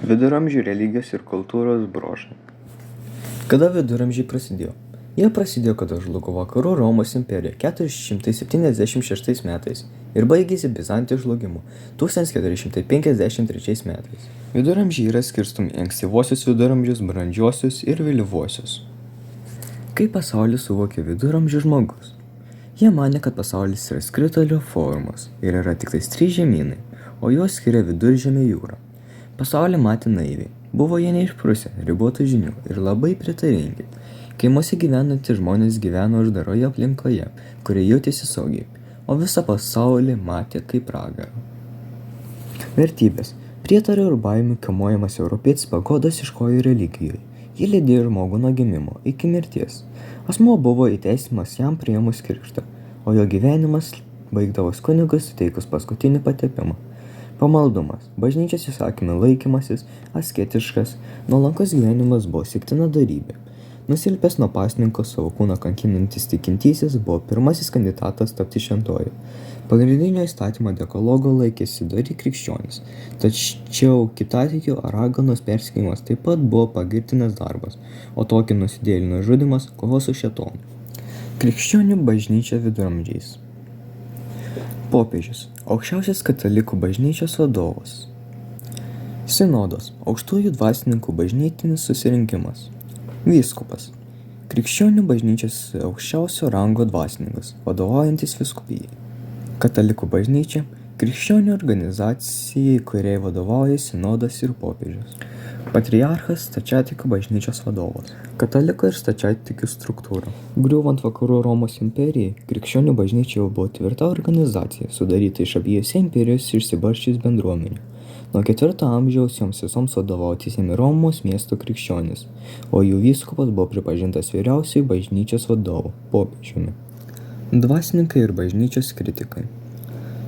Viduramžių religijos ir kultūros bruožai. Kada viduramžiai prasidėjo? Jie prasidėjo, kada žlugo Vakarų Romos imperija 476 metais ir baigėsi Bizantijos žlugimu 1453 metais. Viduramžiai yra skirstomi į ankstyvuosius viduramžius, brandžiuosius ir vėlyvuosius. Kaip pasaulį suvokė viduramžių žmogus? Jie manė, kad pasaulis yra skritulio formos ir yra tik tais 3 žemynai, o juos skiria Viduržemio jūra. Pasaulį matė naiviai, buvo jie neišprusę, ribotų žinių ir labai pritaringi. Kaimuose gyvenantys žmonės gyveno uždaroje aplinkoje, kurie jautėsi saugiai, o visą pasaulį matė kaip pragarą. Vertybės. Prietario ir baimių kamuojamas europietis paguodos ieškojo religijoje. Ji lydėjo žmogų nuo gimimo iki mirties. Asmuo buvo įteisimas jam priėmus krikštą, o jo gyvenimas baigdavos kunigas suteikus paskutinį patepimą. Pamaldumas, bažnyčios įsakymų laikymasis, asketiškas, nuolankus gyvenimas buvo siektina dorybė. Nusilpęs nuo pasninko savo kūną kankinantis tikintysis buvo pirmasis kandidatas tapti šventuoju. Pagrindinio įstatymo dekalogo laikėsi dori krikščionys, tačiau kitatikių ar raganos persekiojimas taip pat buvo pagirtinas darbas, o tokį nusidėjėlių nužudymas kovos su šėtonu. Krikščionių bažnyčia viduramžiais. Popiežius – aukščiausias katalikų bažnyčios vadovas. Sinodas – aukštųjų dvasininkų bažnytinis susirinkimas. Vyskupas – krikščionių bažnyčios aukščiausio rango dvasininkas, vadovaujantis vyskupijai. Katalikų bažnyčia – krikščionių organizacijai, kuriai vadovauja sinodas ir popiežius. Patriarchas – stačiatikių bažnyčios vadovas. Kataliko ir stačiatikių struktūra. Griūvant Vakarų Romos imperijai, krikščionių bažnyčia jau buvo tvirta organizacija, sudaryta iš abiejose imperijos išsibarsčius bendruomenių. Nuo 4 amžiaus joms visoms vadovavo teisiami Romos miesto krikščionys, o jų vyskupas buvo pripažintas vyriausiuoju bažnyčios vadovu – popiežiumi. Dvasininkai ir bažnyčios kritikai.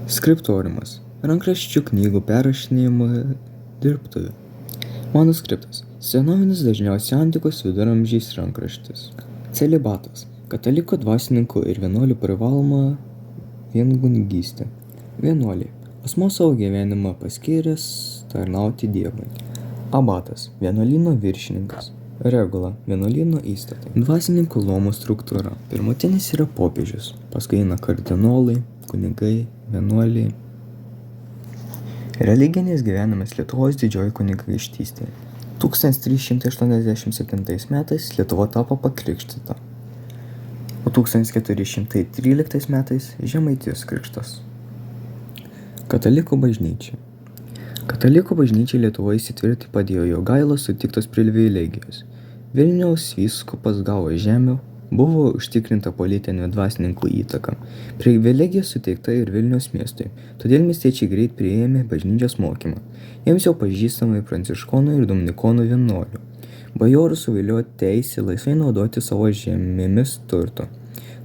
Skriptoriumas – rankraščių knygų perrašinėjimo dirbtuvė. Manuskriptas – senovinis dažniausiai antikos viduramžiais rankraštis. Celibatas – katalikų dvasininkų ir vienuolių privaloma viengungystė. Vienuoliai – asmuo savo gyvenimą paskyręs tarnauti Dievui. Abatas – vienuolyno viršininkas. Regula – vienuolyno įstatai. Dvasininkų luomų struktūra. Pirmutinis yra popiežius, paskui eina kardinolai, kunigai, vienuoliai. Religinis gyvenimas Lietuvos didžioji kunigaikštystėje. 1387 metais Lietuva tapo pakrikštyta, o 1413 metais Žemaitijos krikštas. Katalikų bažnyčia. Katalikų bažnyčia Lietuvoje įsitvirtinti padėjo Jogailos sutiktos privilegijos. Vilniaus vyskupas gavo žemių, buvo užtikrinta politinė dvasininkų įtaka. Privilegija suteikta ir Vilniaus miestui, todėl miestiečiai greit priėmė bažnyčios mokymą. Jiems jau pažįstamai pranciškonų ir dominikonų vienuolių. Bajorų suviliojo teisė laisvai naudoti savo žemėmis turto.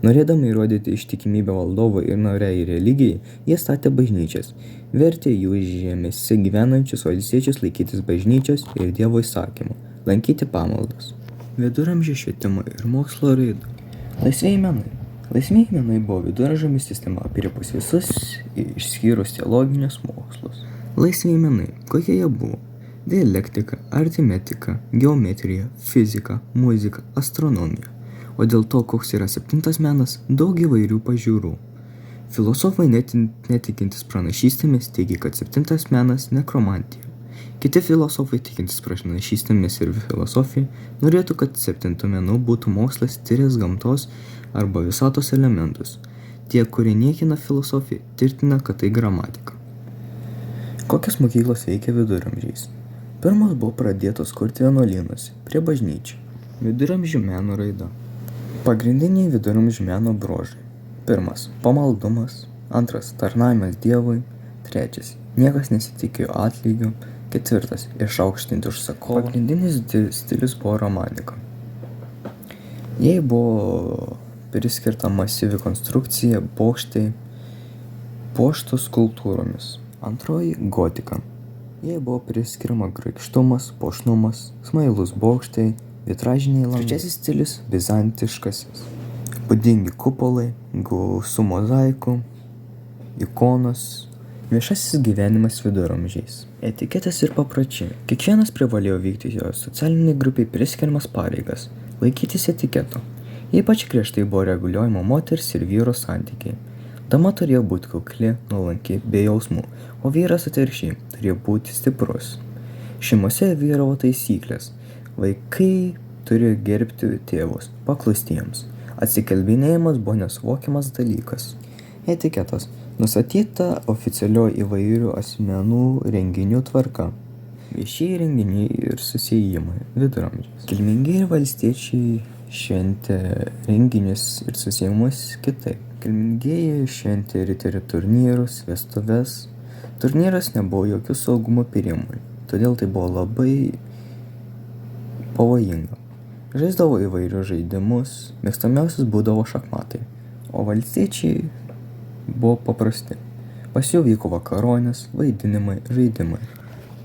Norėdami įrodyti ištikimybę valdovui ir noriai religijai, jie statė bažnyčias, vertė jų žemėse gyvenančius valstiečius laikytis bažnyčios ir Dievo įsakymų, lankyti pamaldas. Viduramžių švietimo ir mokslo raida. Laisvieji menai. Laisvieji menai buvo viduramžių sistema aprėpus visus išskyrus teologinius mokslus. Laisvieji menai. Kokie jie buvo? Dialektika, aritmetika, geometrija, fizika, muzika, astronomija. O dėl to, koks yra 7 menas, daug įvairių pažiūrų. Filosofai netikintis pranašystėmis teigia, kad 7 menas nekromantija. Kiti filosofai tikintis pranašystėmis ir filosofija norėtų, kad 7 menu būtų mokslas tyręs gamtos arba visatos elementus. Tie, kurie niekina filosofiją, tvirtina, kad tai gramatika. Kokios mokyklos veikia viduramžiais? Pirmos buvo pradėtos kurti vienuolynuose, prie bažnyčių. Viduramžių meno raida. Pagrindiniai viduramžių meno bruožai. 1. Pamaldumas. 2. Tarnavimas Dievui. 3. Niekas nesitikėjo atlygio. 4. Išaukštinti užsakovą. Pagrindinis stilius buvo romanika. Jai buvo priskirta masyvi konstrukcija, bokštai, puoštos skulptūromis. Antroji – gotika. Jai buvo priskiriama grakštumas, puošnumas, smailūs bokštai, vitražiniai langai. Trečiasis stilius – bizantiškasis. Būdingi kupolai, gausu mozaikų, ikonos, Viešasis gyvenimas viduramžiais. Etiketės ir papročiai. Kiekvienas privalėjo vykti jo socialiniai grupiai priskiriamas pareigas, laikytis etiketo. Ypač griežtai buvo reguliuojama moters ir vyro santykiai. Dama turėjo būti kukli, nuolanki, be jausmų, o vyras atvirkščiai turėjo būti stiprus. Šeimose vyravo taisyklės. Vaikai turėjo gerbti tėvus, paklusti jiems. Atsikalbinėjimas buvo nesuvokiamas dalykas. Etiketas. Nustatyta oficialioji įvairių asmenų renginių tvarka. Viešieji renginiai ir susijimai viduramžiais. Kilmingieji valstiečiai šventė renginius ir susijimus kitaip. Kilmingieji šventė riterių turnyrus, vestuves. Turnyras nebuvo jokių saugumo priemonių, todėl tai buvo labai pavojinga. Žaisdavo įvairius žaidimus, mėgstamiausias būdavo šachmatai, o valstiečiai buvo paprasti. Pas jų vyko vakaronės, vaidinimai, žaidimai.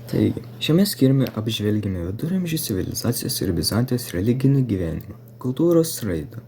Taigi, šiame skyriumi apžvelgėme viduramžių civilizacijos ir Bizantijos religinį gyvenimą, kultūros raidą.